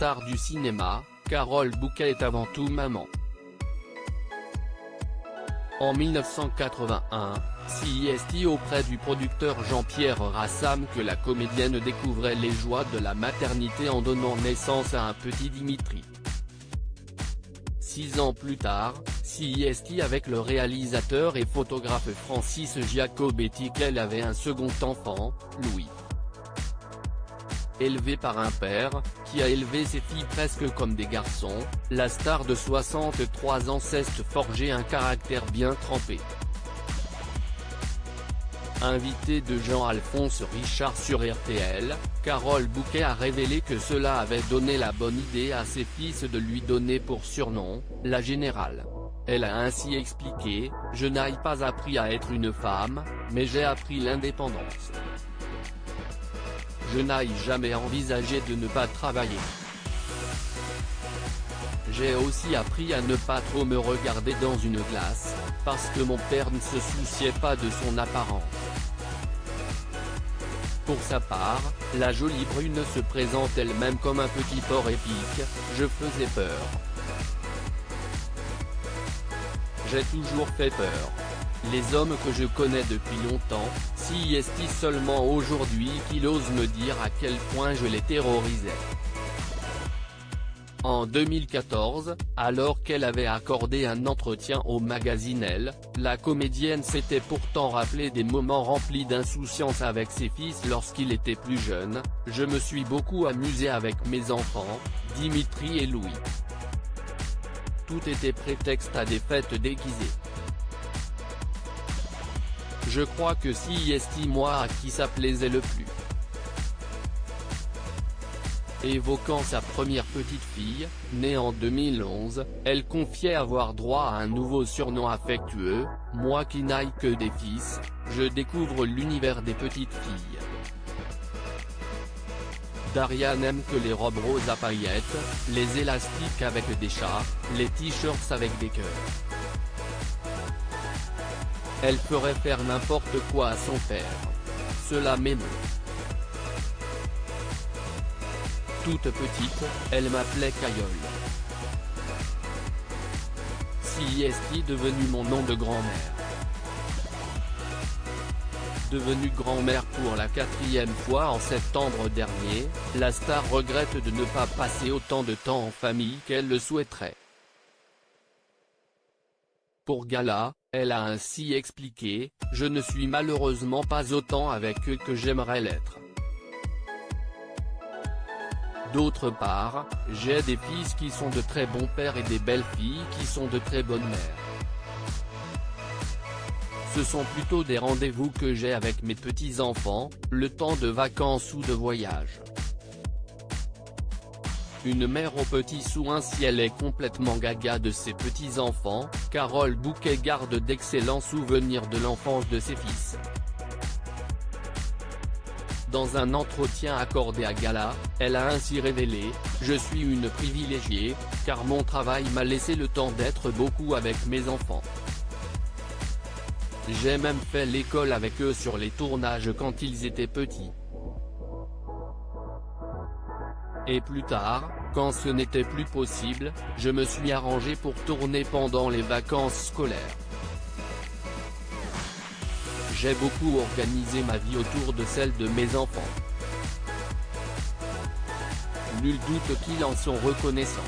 star du cinéma, Carole Bouquet est avant tout maman. En 1981, c'est auprès du producteur Jean-Pierre Rassam que la comédienne découvrait les joies de la maternité en donnant naissance à un petit Dimitri. 6 ans plus tard, c'est avec le réalisateur et photographe Francis Giacobetti qu'elle avait un second enfant, Louis. Élevée par un père, qui a élevé ses filles presque comme des garçons, la star de 63 ans s'est forgé un caractère bien trempé. Invitée de Jean-Alphonse Richard sur RTL, Carole Bouquet a révélé que cela avait donné la bonne idée à ses fils de lui donner pour surnom, la Générale. Elle a ainsi expliqué, « Je n'ai pas appris à être une femme, mais j'ai appris l'indépendance. Je n'ai jamais envisagé de ne pas travailler. J'ai aussi appris à ne pas trop me regarder dans une glace, parce que mon père ne se souciait pas de son apparence. » Pour sa part, la jolie brune se présente elle-même comme un petit porc épique, « Je faisais peur. J'ai toujours fait peur. Les hommes que je connais depuis longtemps, c'est seulement aujourd'hui qu'il ose me dire à quel point je les terrorisais. » En 2014, alors qu'elle avait accordé un entretien au magazine Elle, la comédienne s'était pourtant rappelé des moments remplis d'insouciance avec ses fils lorsqu'il était plus jeune. « Je me suis beaucoup amusée avec mes enfants, Dimitri et Louis. Tout était prétexte à des fêtes déguisées. Je crois que c'est moi à qui ça plaisait le plus. » Évoquant sa première petite fille, née en 2011, elle confiait avoir droit à un nouveau surnom affectueux, « Moi qui n'ai que des fils, je découvre l'univers des petites filles. Daria n'aime que les robes roses à paillettes, les élastiques avec des chats, les t-shirts avec des cœurs. Elle ferait faire n'importe quoi à son père. Cela m'émeut. Toute petite, elle m'appelait Caïole. C'est devenu mon nom de grand-mère. Devenue grand-mère pour la 4e fois en septembre dernier, la star regrette de ne pas passer autant de temps en famille qu'elle le souhaiterait. Pour Gala, elle a ainsi expliqué, « Je ne suis malheureusement pas autant avec eux que j'aimerais l'être. D'autre part, j'ai des fils qui sont de très bons pères et des belles filles qui sont de très bonnes mères. Ce sont plutôt des rendez-vous que j'ai avec mes petits-enfants, le temps de vacances ou de voyage. » Une mère aux petits soins. Si elle est complètement gaga de ses petits-enfants, Carole Bouquet garde d'excellents souvenirs de l'enfance de ses fils. Dans un entretien accordé à Gala, elle a ainsi révélé, « Je suis une privilégiée, car mon travail m'a laissé le temps d'être beaucoup avec mes enfants. J'ai même fait l'école avec eux sur les tournages quand ils étaient petits. Et plus tard, quand ce n'était plus possible, je me suis arrangé pour tourner pendant les vacances scolaires. J'ai beaucoup organisé ma vie autour de celle de mes enfants. Nul doute qu'ils en sont reconnaissants. »